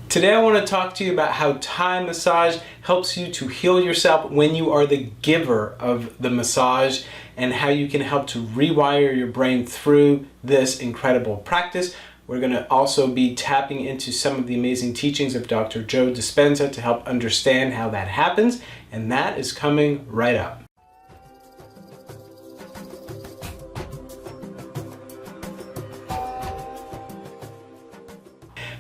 Today I want to talk to you about how Thai massage helps you to heal yourself when you are the giver of the massage, and how you can help to rewire your brain through this incredible practice. We're going to also be tapping into some of the amazing teachings of Dr. Joe Dispenza to help understand how that happens, and that is coming right up.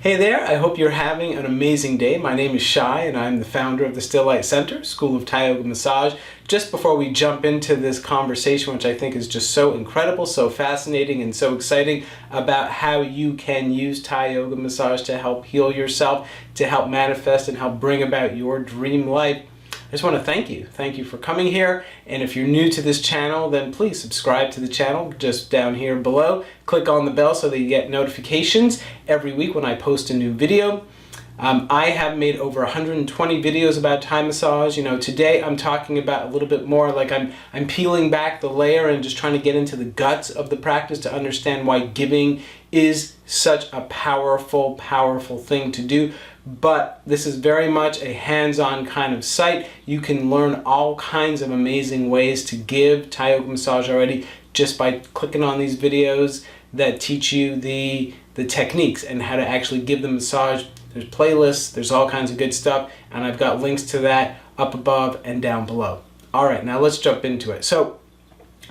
Hey there, I hope you're having an amazing day. My name is Shai and I'm the founder of the Still Light Center, School of Thai Yoga Massage. Just before we jump into this conversation, which I think is just so incredible, so fascinating, and so exciting about how you can use Thai Yoga Massage to help heal yourself, to help manifest and help bring about your dream life, I just want to thank you. Thank you for coming here. And if you're new to this channel, then please subscribe to the channel just down here below. Click on the bell so that you get notifications every week when I post a new video. I have made over 120 videos about Thai massage. Today I'm talking about a little bit more like I'm peeling back the layer and just trying to get into the guts of the practice to understand why giving is such a powerful, powerful thing to do. But this is very much a hands-on kind of site. You can learn all kinds of amazing ways to give Thai Yoga massage already just by clicking on these videos that teach you the techniques and how to actually give the massage. There's playlists, there's all kinds of good stuff, and I've got links to that up above and down below. All right, now let's jump into it. So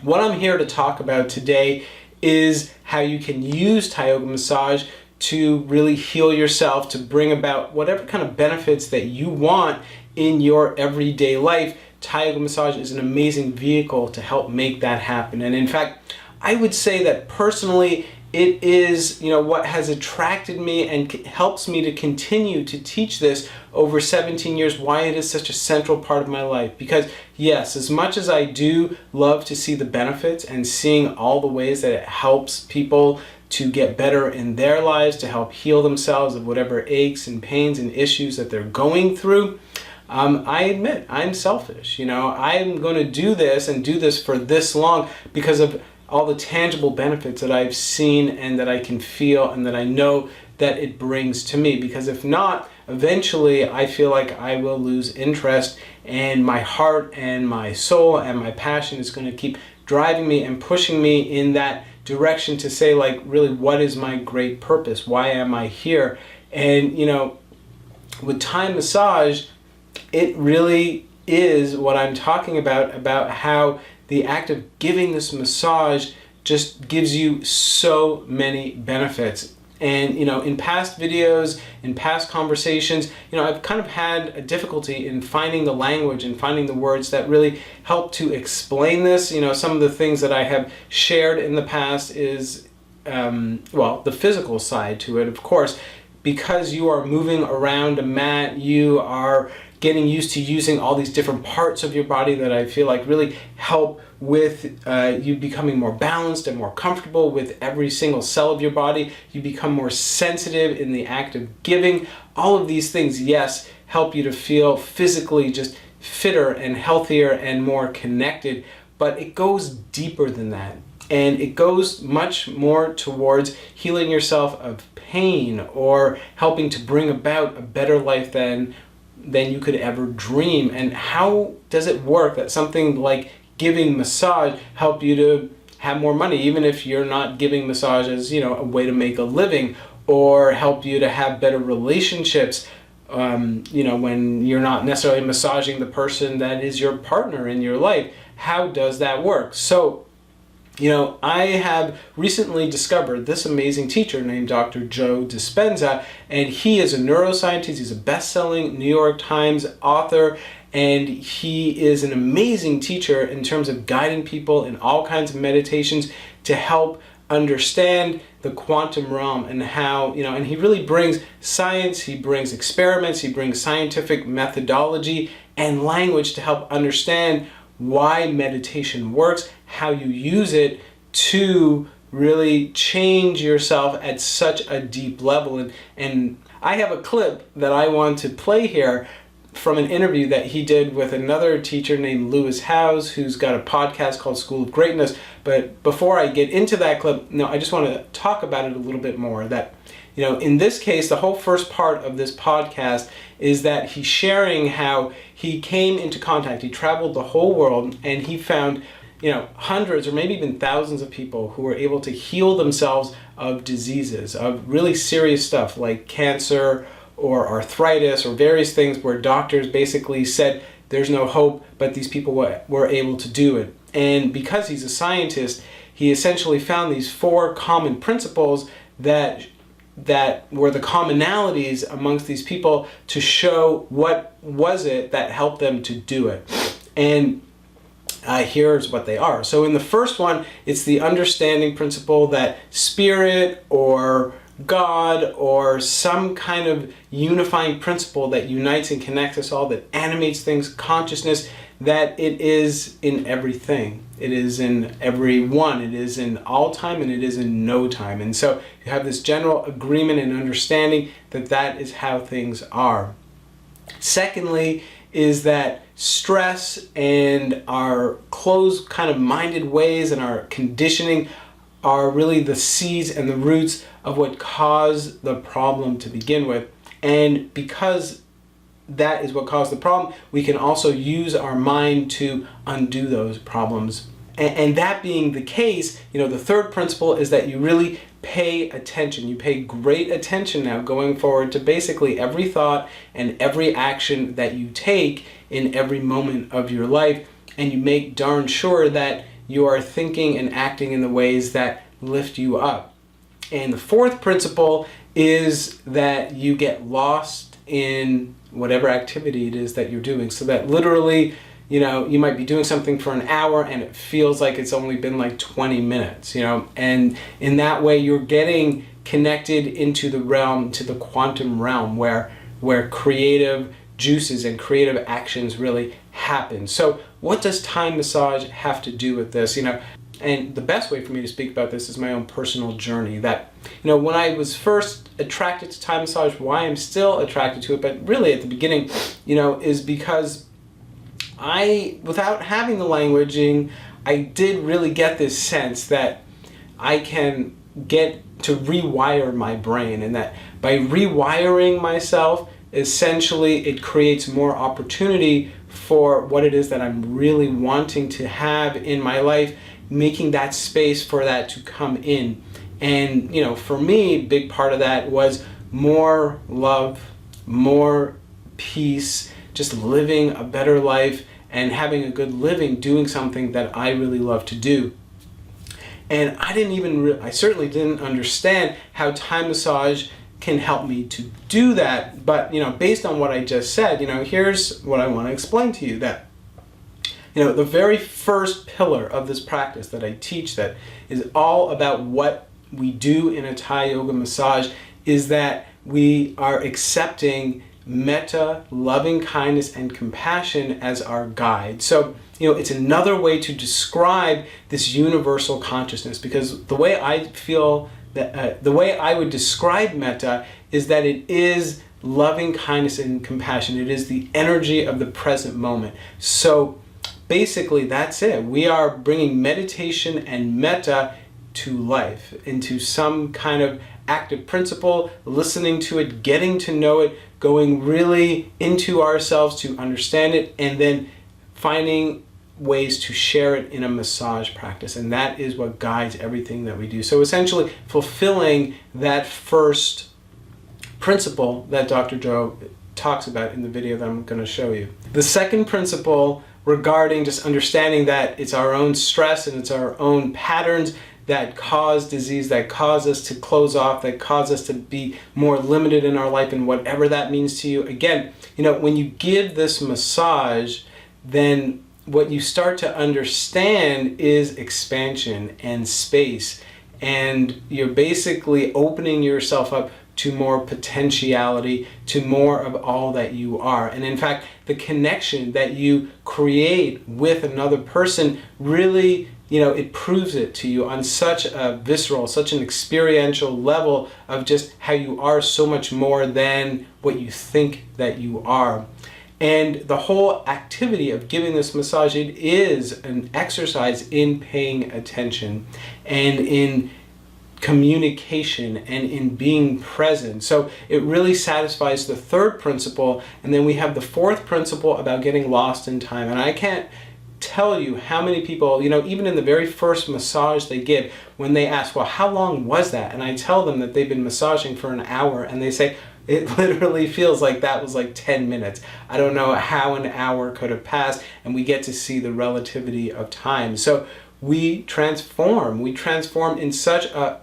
what I'm here to talk about today is how you can use Thai Yoga massage to really heal yourself, to bring about whatever kind of benefits that you want in your everyday life. Thai Yoga massage is an amazing vehicle to help make that happen. And in fact, I would say that personally, it is, what has attracted me and helps me to continue to teach this over 17 years, why it is such a central part of my life. Because yes, as much as I do love to see the benefits and seeing all the ways that it helps people to get better in their lives, to help heal themselves of whatever aches and pains and issues that they're going through, I admit I'm selfish. I'm going to do this and do this for this long because of all the tangible benefits that I've seen and that I can feel and that I know that it brings to me. Because if not, eventually I feel like I will lose interest, and my heart and my soul and my passion is going to keep driving me and pushing me in that direction to say, like, really, what is my great purpose? Why am I here? And with Thai massage, it really is what I'm talking about how the act of giving this massage just gives you so many benefits. And in past videos, in past conversations, I've kind of had a difficulty in finding the language and finding the words that really help to explain this. Some of the things that I have shared in the past is, the physical side to it, of course. Because you are moving around a mat, you are getting used to using all these different parts of your body that I feel like really help with you becoming more balanced and more comfortable with every single cell of your body. You become more sensitive in the act of giving. All of these things, yes, help you to feel physically just fitter and healthier and more connected, but it goes deeper than that. And it goes much more towards healing yourself of pain or helping to bring about a better life than you could ever dream. And how does it work that something like giving massage help you to have more money, even if you're not giving massage as a way to make a living, or help you to have better relationships when you're not necessarily massaging the person that is your partner in your life? How does that work? So I have recently discovered this amazing teacher named Dr. Joe Dispenza, and he is a neuroscientist. He's a best-selling New York Times author, and he is an amazing teacher in terms of guiding people in all kinds of meditations to help understand the quantum realm and how, and he really brings science, he brings experiments, he brings scientific methodology and language to help understand why meditation works, how you use it to really change yourself at such a deep level. And I have a clip that I want to play here from an interview that he did with another teacher named Lewis Howes, who's got a podcast called School of Greatness. But before I get into that clip, I just want to talk about it a little bit more. That In this case, the whole first part of this podcast is that he's sharing how he came into contact. He traveled the whole world and he found, hundreds or maybe even thousands of people who were able to heal themselves of diseases, of really serious stuff like cancer or arthritis or various things where doctors basically said there's no hope, but these people were able to do it. And because he's a scientist, he essentially found these 4 common principles that were the commonalities amongst these people to show what was it that helped them to do it. And here's what they are. So in the first one, it's the understanding principle that spirit or God or some kind of unifying principle that unites and connects us all, that animates things, consciousness, that it is in everything. It is in everyone. It is in all time and it is in no time. And so you have this general agreement and understanding that that is how things are. Secondly, is that stress and our closed kind of minded ways and our conditioning are really the seeds and the roots of what caused the problem to begin with. And because that is what caused the problem, we can also use our mind to undo those problems. And that being the case, the third principle is that you really pay attention. You pay great attention now going forward to basically every thought and every action that you take in every moment of your life. And you make darn sure that you are thinking and acting in the ways that lift you up. And the fourth principle is that you get lost in whatever activity it is that you're doing. So that literally, you might be doing something for an hour and it feels like it's only been like 20 minutes, and in that way you're getting connected into the realm, to the quantum realm where creative juices and creative actions really happen. So what does time massage have to do with this? And the best way for me to speak about this is my own personal journey. That, when I was first attracted to time massage, why I'm still attracted to it, but really at the beginning, is because without having the languaging, I did really get this sense that I can get to rewire my brain, and that by rewiring myself, essentially it creates more opportunity for what it is that I'm really wanting to have in my life, making that space for that to come in. And, for me, a big part of that was more love, more peace, just living a better life and having a good living, doing something that I really love to do. And I certainly didn't understand how time massage can help me to do that. But, based on what I just said, here's what I want to explain to you. That the very first pillar of this practice that I teach, that is all about what we do in a Thai yoga massage, is that we are accepting metta, loving kindness, and compassion as our guide. So, it's another way to describe this universal consciousness, because the way I feel that, the way I would describe metta is that it is loving kindness and compassion. It is the energy of the present moment. So, basically, that's it. We are bringing meditation and metta to life, into some kind of active principle, listening to it, getting to know it, going really into ourselves to understand it, and then finding ways to share it in a massage practice. And that is what guides everything that we do. So essentially fulfilling that first principle that Dr. Joe talks about in the video that I'm going to show you. The second principle regarding just understanding that it's our own stress and it's our own patterns that cause disease, that cause us to close off, that cause us to be more limited in our life, and whatever that means to you. Again, when you give this massage, then what you start to understand is expansion and space, and you're basically opening yourself up to more potentiality, to more of all that you are. And in fact, the connection that you create with another person really, it proves it to you on such a visceral, such an experiential level of just how you are so much more than what you think that you are. And the whole activity of giving this massage, it is an exercise in paying attention and in communication and in being present. So it really satisfies the third principle. And then we have the fourth principle about getting lost in time. And I can't tell you how many people, even in the very first massage they give, when they ask, well, how long was that? And I tell them that they've been massaging for an hour, and they say, it literally feels like that was like 10 minutes. I don't know how an hour could have passed, and we get to see the relativity of time. So we transform in such a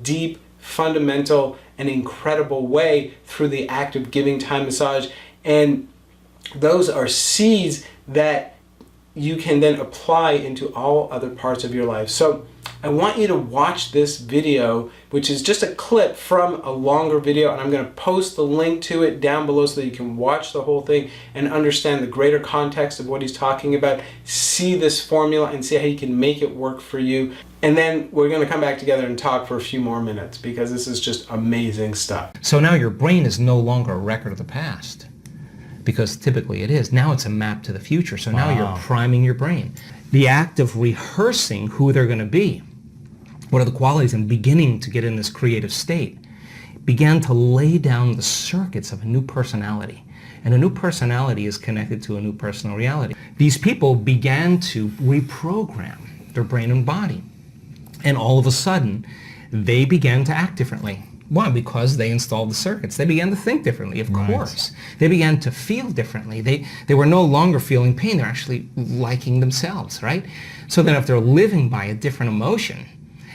deep, fundamental, and incredible way through the act of giving time massage. And those are seeds that you can then apply into all other parts of your life. So I want you to watch this video, which is just a clip from a longer video, and I'm going to post the link to it down below so that you can watch the whole thing and understand the greater context of what he's talking about, see this formula and see how you can make it work for you. And then we're going to come back together and talk for a few more minutes, because this is just amazing stuff. So now your brain is no longer a record of the past, because typically it is. Now it's a map to the future. So now you're priming your brain. The act of rehearsing who they're going to be, what are the qualities, and beginning to get in this creative state, began to lay down the circuits of a new personality. And a new personality is connected to a new personal reality. These people began to reprogram their brain and body. And all of a sudden, they began to act differently. Why? Because they installed the circuits. They began to think differently, of course. They began to feel differently. They were no longer feeling pain. They're actually liking themselves, right? So then if they're living by a different emotion,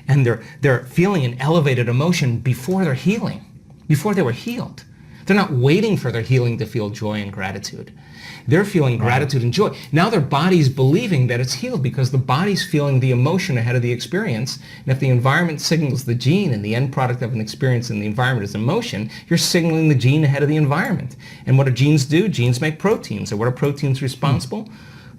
and they're feeling an elevated emotion before they're healing, before they were healed, they're not waiting for their healing to feel joy and gratitude. They're feeling gratitude and joy. Now their body's believing that it's healed, because the body's feeling the emotion ahead of the experience. And if the environment signals the gene, and the end product of an experience in the environment is emotion, you're signaling the gene ahead of the environment. And what do genes do? Genes make proteins. And what are proteins responsible?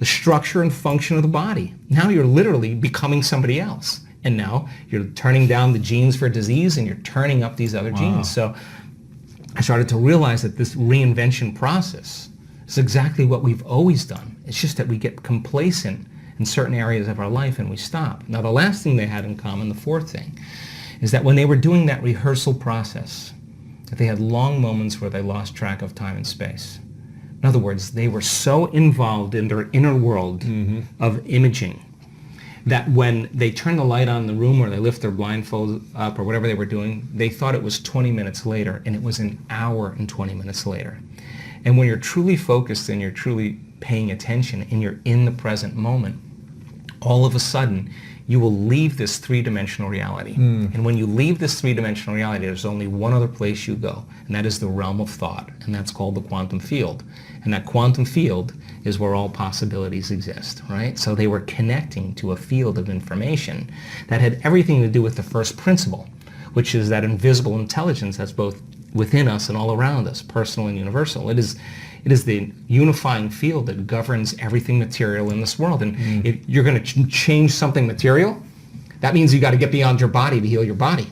The structure and function of the body. Now you're literally becoming somebody else. And now you're turning down the genes for disease, and you're turning up these other genes. So I started to realize that this reinvention process is exactly what we've always done. It's just that we get complacent in certain areas of our life and we stop. Now the last thing they had in common, the fourth thing, is that when they were doing that rehearsal process, that they had long moments where they lost track of time and space. In other words, they were so involved in their inner world of imaging that when they turned the light on in the room, or they lift their blindfold up, or whatever they were doing, they thought it was 20 minutes later, and it was an hour and 20 minutes later. And when you're truly focused and you're truly paying attention and you're in the present moment, all of a sudden you will leave this three-dimensional reality. And when you leave this three-dimensional reality, there's only one other place you go, and that is the realm of thought, and that's called the quantum field. And that quantum field is where all possibilities exist, right? So they were connecting to a field of information that had everything to do with the first principle, which is that invisible intelligence that's both within us and all around us, personal and universal. It is the unifying field that governs everything material in this world. And if you're going to change something material, that means you got to get beyond your body to heal your body.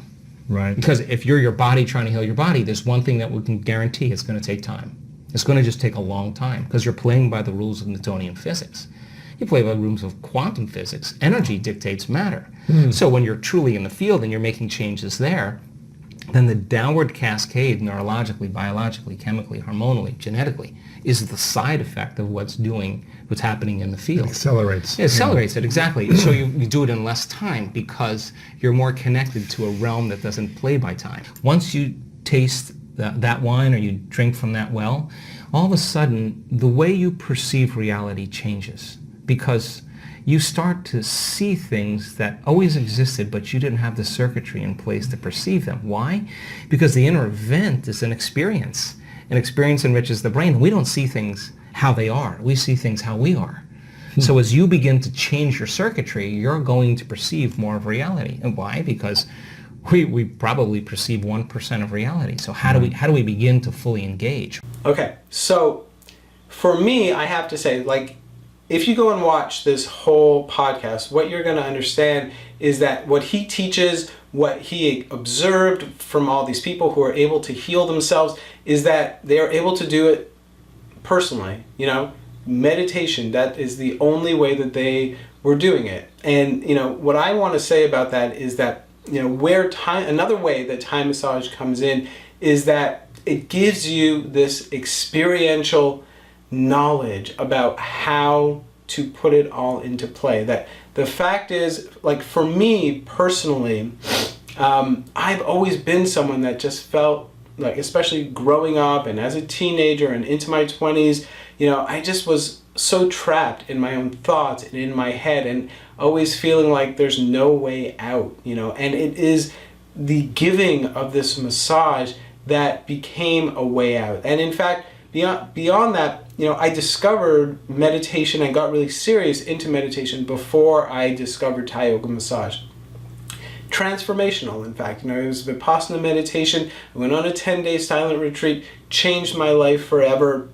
Right. Because if you're your body trying to heal your body, there's one thing that we can guarantee: it's going to take time. It's going to just take a long time, because you're playing by the rules of Newtonian physics. You play by the rules of quantum physics. Energy dictates matter. So when you're truly in the field and you're making changes there, then the downward cascade, neurologically, biologically, chemically, hormonally, genetically, is the side effect of what's happening in the field. It accelerates. It accelerates it, exactly. So you do it in less time, because you're more connected to a realm that doesn't play by time. Once you taste that wine, or you drink from that well, all of a sudden the way you perceive reality changes, because you start to see things that always existed, but you didn't have the circuitry in place to perceive them. Why? Because the inner event is an experience. An experience enriches the brain. We don't see things how they are. We see things how we are. So as you begin to change your circuitry, you're going to perceive more of reality. And why? Because we probably perceive 1% of reality. So how do we begin to fully engage? Okay, so for me, I have to say, like, if you go and watch this whole podcast, what you're going to understand is that what he teaches, what he observed from all these people who are able to heal themselves, is that they are able to do it personally. Meditation, that is the only way that they were doing it. And what I want to say about that is that where another way that Thai massage comes in is that it gives you this experiential knowledge about how to put it all into play. That the fact is, like for me personally, I've always been someone that just felt like, especially growing up and as a teenager and into my 20s, I just was so trapped in my own thoughts and in my head and always feeling like there's no way out, and it is the giving of this massage that became a way out. And in fact, beyond that, I discovered meditation and got really serious into meditation before I discovered Thai yoga massage. Transformational, in fact. It was Vipassana meditation. I went on a 10-day silent retreat, changed my life forever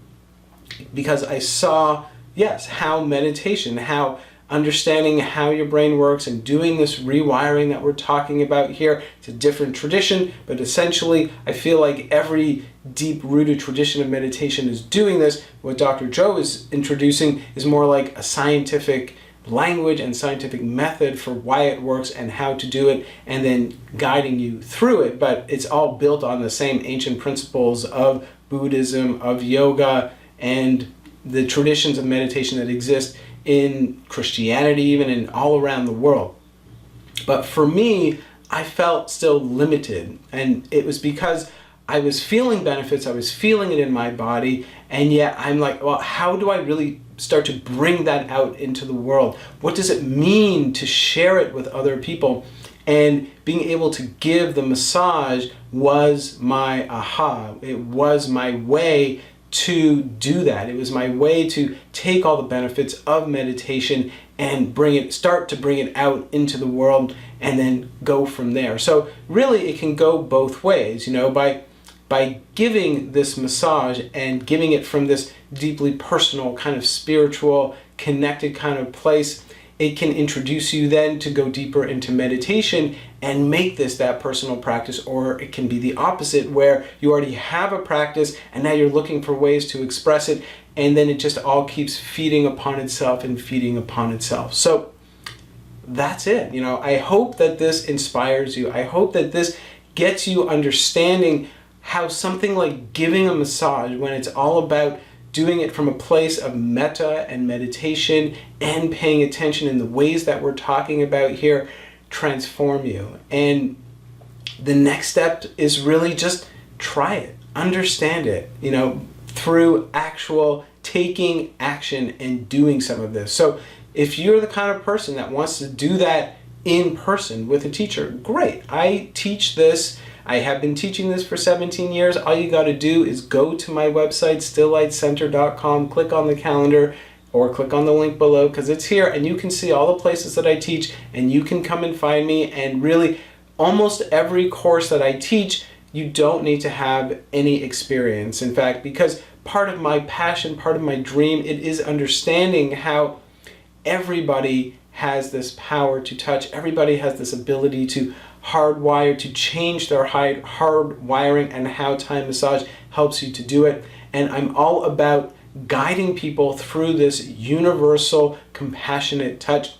because I saw, how meditation, how understanding how your brain works and doing this rewiring that we're talking about here. It's a different tradition, but essentially I feel like every deep-rooted tradition of meditation is doing this. What Dr. Joe is introducing is more like a scientific language and scientific method for why it works and how to do it, and then guiding you through it. But it's all built on the same ancient principles of Buddhism, of yoga, and the traditions of meditation that exist in Christianity even, and all around the world. But for me, I felt still limited, and it was because I was feeling benefits, I was feeling it in my body, and yet I'm like, well, how do I really start to bring that out into the world? What does it mean to share it with other people? And being able to give the massage was my aha. It was my way to do that. It was my way to take all the benefits of meditation and start to bring it out into the world, and then go from there. So really it can go both ways, by giving this massage and giving it from this deeply personal, kind of spiritual, connected kind of place. It can introduce you then to go deeper into meditation and make this that personal practice, or it can be the opposite, where you already have a practice and now you're looking for ways to express it, and then it just all keeps feeding upon itself and feeding upon itself. So that's it. I hope that this inspires you. I hope that this gets you understanding how something like giving a massage, when it's all about doing it from a place of metta and meditation and paying attention in the ways that we're talking about here, transform you. And the next step is really just try it, understand it, through actual taking action and doing some of this. So if you're the kind of person that wants to do that in person with a teacher, great. I teach this. I have been teaching this for 17 years. All you got to do is go to my website, stilllightcenter.com, click on the calendar, or click on the link below, because it's here, and you can see all the places that I teach, and you can come and find me. And really, almost every course that I teach, you don't need to have any experience. In fact, because part of my passion, part of my dream, it is understanding how everybody has this power to touch. Everybody has this ability to hardwire, to change their hard wiring, and how Thai massage helps you to do it. And I'm all about guiding people through this universal, compassionate touch.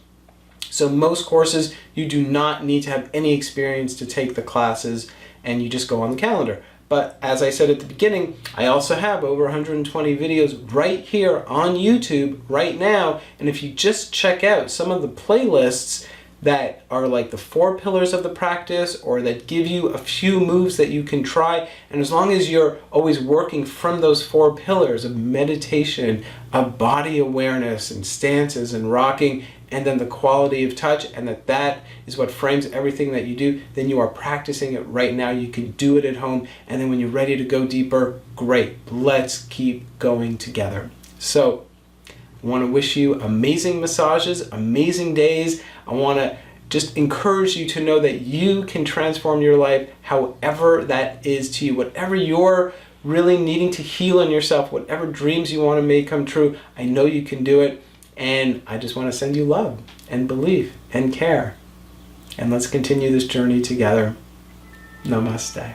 So most courses, you do not need to have any experience to take the classes, and you just go on the calendar. But as I said at the beginning, I also have over 120 videos right here on YouTube right now. And if you just check out some of the playlists that are like the 4 pillars of the practice, or that give you a few moves that you can try, and as long as you're always working from those 4 pillars of meditation, of body awareness and stances and rocking, and then the quality of touch, and that is what frames everything that you do, then you are practicing it right now. You can do it at home, and then when you're ready to go deeper, great. Let's keep going together. So I want to wish you amazing massages, amazing days. I want to just encourage you to know that you can transform your life however that is to you. Whatever you're really needing to heal in yourself, whatever dreams you want to make come true, I know you can do it. And I just want to send you love and belief and care. And let's continue this journey together. Namaste.